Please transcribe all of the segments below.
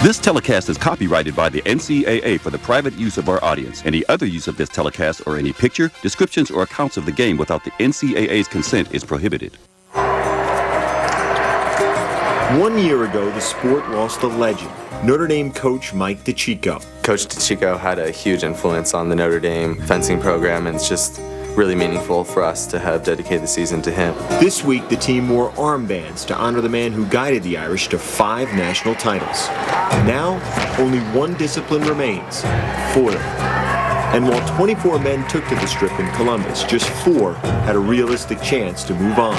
This telecast is copyrighted by the NCAA for the private use of our audience. Any other use of this telecast or any picture, descriptions, or accounts of the game without the NCAA's consent is prohibited. 1 year ago, the sport lost a legend, Notre Dame coach Mike DeCicco. Coach DeCicco had a huge influence on the Notre Dame fencing program, and it's just really meaningful for us to have dedicated the season to him. This week, the team wore armbands to honor the man who guided the Irish to 5 national titles. Now, only one discipline remains, foil. And while 24 men took to the strip in Columbus, just 4 had a realistic chance to move on.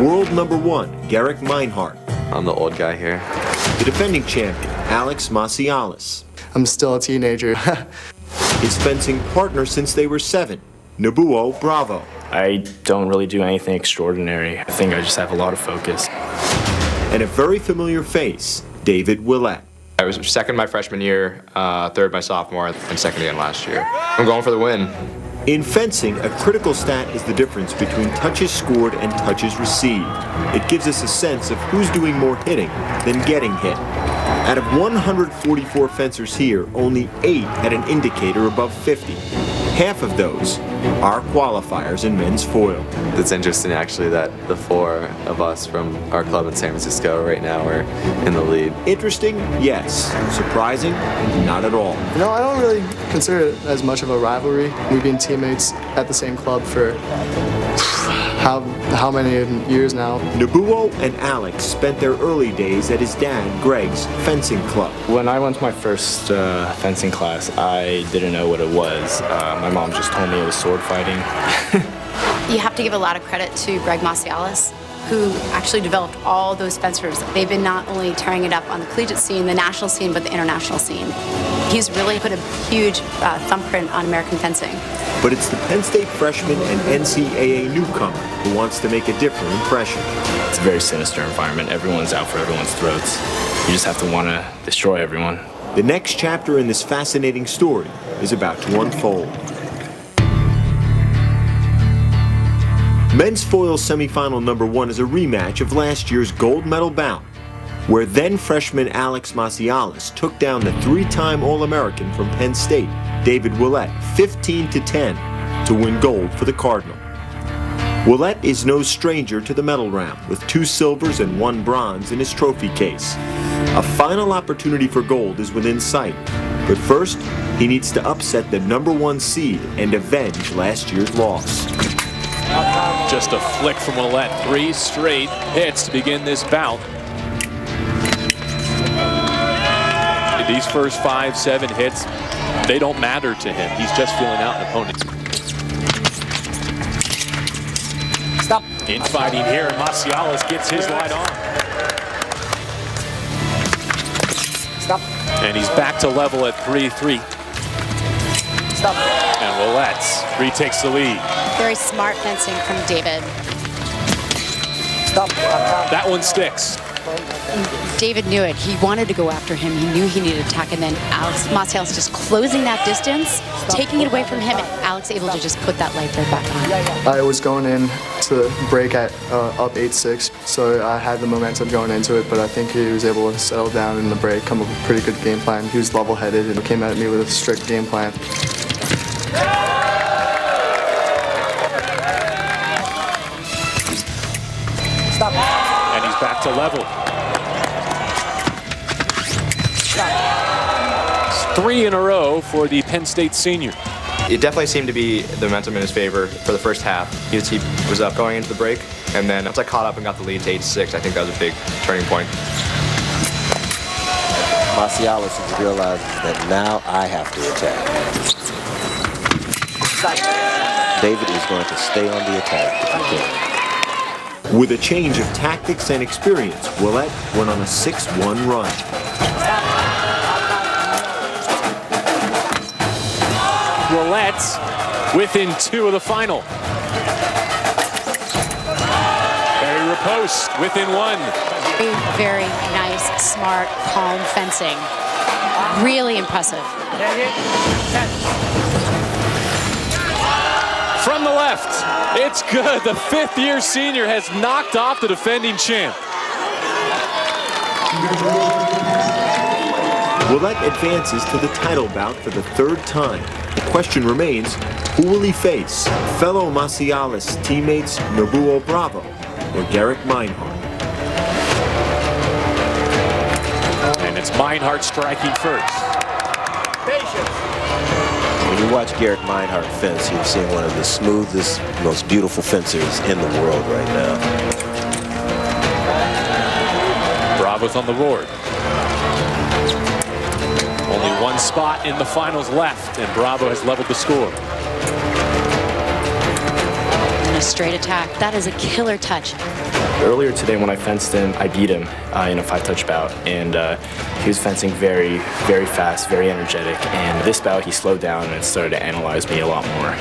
World number 1, Garrick Meinhardt. I'm the old guy here. The defending champion, Alex Massialas. I'm still a teenager. His fencing partner since they were 7, Nabuo Bravo. I don't really do anything extraordinary. I think I just have a lot of focus. And a very familiar face, David Willett. I was second my freshman year, third my sophomore, and second again last year. I'm going for the win. In fencing, a critical stat is the difference between touches scored and touches received. It gives us a sense of who's doing more hitting than getting hit. Out of 144 fencers here, only 8 had an indicator above 50. Half of those are qualifiers in men's foil. It's interesting, actually, that the 4 of us from our club in San Francisco right now are in the lead. Interesting? Yes. Surprising? Not at all. No, I don't really consider it as much of a rivalry. We've been teammates at the same club for how many years now? Nabuo and Alex spent their early days at his dad, Greg's, fencing club. When I went to my first fencing class, I didn't know what it was. My mom just told me it was sword fighting. You have to give a lot of credit to Greg Massialas, who actually developed all those fencers. They've been not only tearing it up on the collegiate scene, the national scene, but the international scene. He's really put a huge thumbprint on American fencing. But it's the Penn State freshman and NCAA newcomer who wants to make a different impression. It's a very sinister environment. Everyone's out for everyone's throats. You just have to want to destroy everyone. The next chapter in this fascinating story is about to unfold. Men's foil semifinal number 1 is a rematch of last year's gold medal bout, where then freshman Alex Massialas took down the 3-time All-American from Penn State, David Willett, 15-10 to win gold for the Cardinal. Willett is no stranger to the medal round, with 2 silvers and 1 bronze in his trophy case. A final opportunity for gold is within sight, but first, he needs to upset the number 1 seed and avenge last year's loss. Just a flick from Willett. 3 straight hits to begin this bout. These first 5-7 hits, they don't matter to him. He's just feeling out an opponent. Stop. Infighting here, and Massialas gets his light on. Stop. And he's back to level at 3-3. Stop. And Willett retakes the lead. Very smart fencing from David. Stop. That one sticks. David knew it. He wanted to go after him. He knew he needed to attack, and then Alex Massialas just closing that distance, taking it away from him, and Alex able to just put that light right back on. I was going in to break at up 8-6, so I had the momentum going into it, but I think he was able to settle down in the break, come up with a pretty good game plan. He was level-headed and came at me with a strict game plan. Stop. And he's back to level. It's 3 in a row for the Penn State senior. It definitely seemed to be the momentum in his favor for the first half. He was up going into the break, and then once I caught up and got the lead to 8-6, I think that was a big turning point. Massialas realizes that now I have to attack. David is going to stay on the attack if he can. With a change of tactics and experience, Willett went on a 6-1 run. Willett within 2 of the final. Barry Riposte within 1. Very, very nice, smart, calm fencing. Really impressive. From the left, it's good. The 5th-year senior has knocked off the defending champ. Willett advances to the title bout for the third time. The question remains, who will he face? Fellow Massialas teammates Nobuo Bravo or Garrick Meinhardt? And it's Meinhardt striking first. When you watch Garrick Meinhardt fence, you're seeing one of the smoothest, most beautiful fencers in the world right now. Bravo's on the board. Only one spot in the finals left, and Bravo has leveled the score. And a straight attack. That is a killer touch. Earlier today when I fenced him, I beat him in a 5-touch bout, and he was fencing very, very fast, very energetic, and this bout he slowed down and started to analyze me a lot more.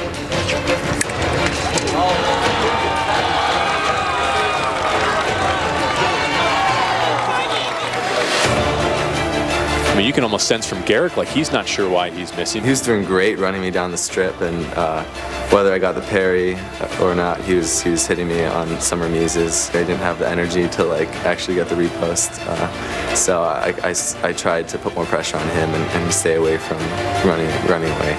I mean, you can almost sense from Garrick like he's not sure why he's missing. He was doing great running me down the strip, and whether I got the parry or not, he was hitting me on some remises. I didn't have the energy to actually get the repost, so I tried to put more pressure on him and stay away from running away.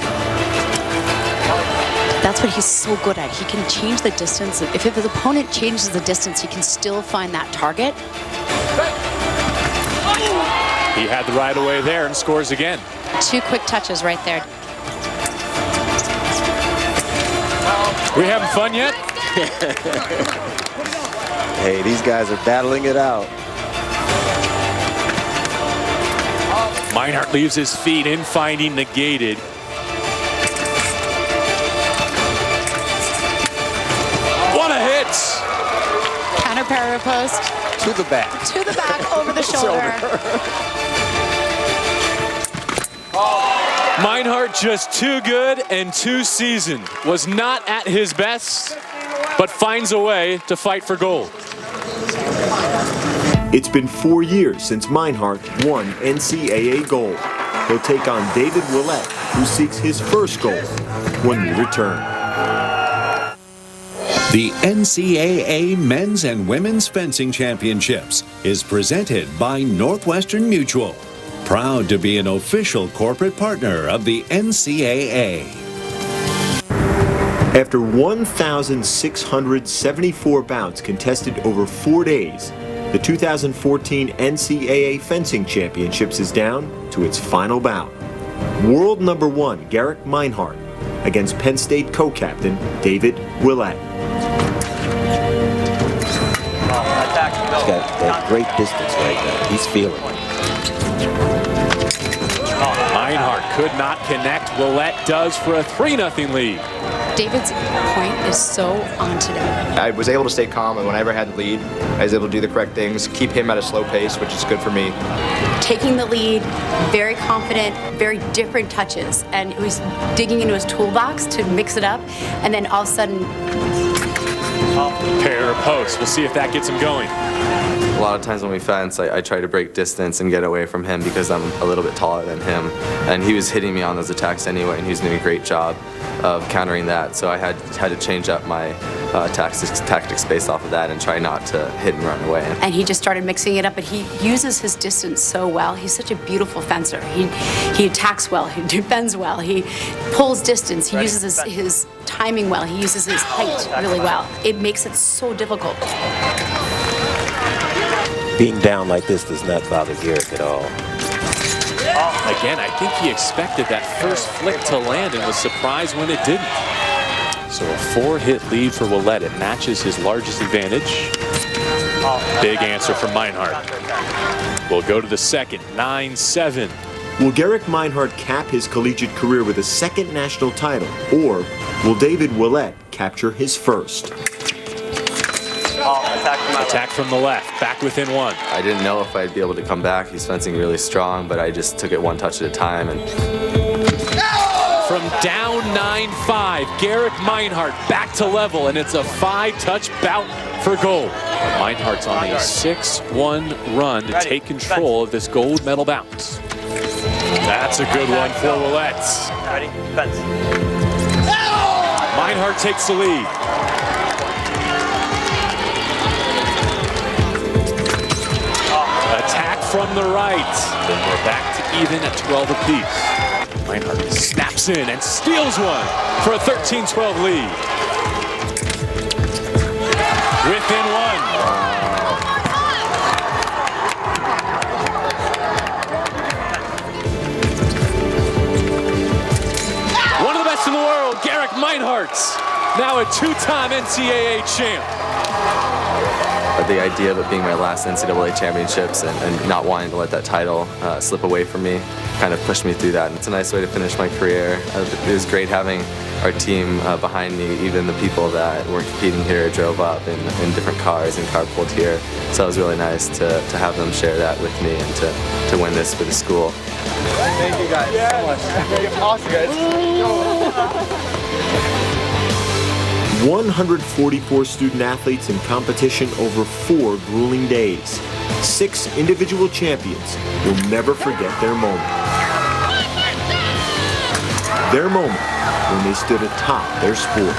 That's what he's so good at. He can change the distance. If his opponent changes the distance, he can still find that target. He had the right away there and scores again. 2 quick touches right there. We having fun yet? Hey, these guys are battling it out. Meinhardt leaves his feet in finding negated. What a hit! Counter parry post. To the back. To the back, over the shoulder. Meinhardt just too good and too seasoned. Was not at his best, but finds a way to fight for gold. It's been 4 years since Meinhardt won NCAA gold. He'll take on David Willett, who seeks his first gold when we return. The NCAA Men's and Women's Fencing Championships is presented by Northwestern Mutual, proud to be an official corporate partner of the NCAA. After 1,674 bouts contested over 4 days, the 2014 NCAA Fencing Championships is down to its final bout. World number 1 Garrick Meinhardt against Penn State co-captain David Willett. He's got that great distance right now. He's feeling it. Meinhardt could not connect. Willett does for a 3-0 lead. David's point is so on today. I was able to stay calm, and whenever I had the lead, I was able to do the correct things, keep him at a slow pace, which is good for me. Taking the lead, very confident, very different touches, and he was digging into his toolbox to mix it up, and then all of a sudden, pair of posts. We'll see if that gets him going. A lot of times when we fence, I try to break distance and get away from him because I'm a little bit taller than him. And he was hitting me on those attacks anyway, and he was doing a great job of countering that. So I had to change up my tactics based off of that and try not to hit and run away. and he just started mixing it up, but he uses his distance so well. He's such a beautiful fencer. He attacks well, he defends well, he pulls distance, he uses his timing well, he uses his height really well. It makes it so difficult. Being down like this does not bother Garrick at all. Again, I think he expected that first flick to land and was surprised when it didn't. So a 4-hit lead for Willett. It matches his largest advantage. Big answer from Meinhardt. We'll go to the second, 9-7. Will Garrick Meinhardt cap his collegiate career with a second national title, or will David Willett capture his first? Attack from the left, back within 1. I didn't know if I'd be able to come back. He's fencing really strong, but I just took it one touch at a time. And from down 9-5, Garrick Meinhardt back to level, and it's a 5-touch bout for gold. Meinhardt's on a 6-1 run to take control of this gold medal bout. That's a good one for Willett. Meinhardt takes the lead. Attack from the right. Then we're back to even at 12 apiece. Meinhardt snaps in and steals one for a 13-12 lead. Within one. One of the best in the world, Garrick Meinhardt, now a two-time NCAA champ. The idea of it being my last NCAA championships and not wanting to let that title slip away from me kind of pushed me through that. And it's a nice way to finish my career. It was great having our team behind me, even the people that were competing here drove up in different cars and carpooled here. So it was really nice to have them share that with me and to win this for the school. Thank you guys so much. Awesome, guys. 144 student athletes in competition over 4 grueling days. 6 individual champions will never forget their moment. Their moment when they stood atop their sport.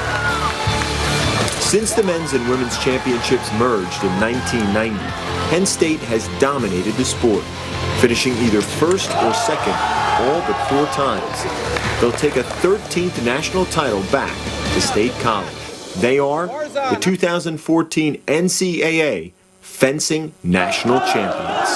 Since the men's and women's championships merged in 1990, Penn State has dominated the sport, finishing either first or second all but 4 times. They'll take a 13th national title back to State College. They are the 2014 NCAA Fencing National Champions.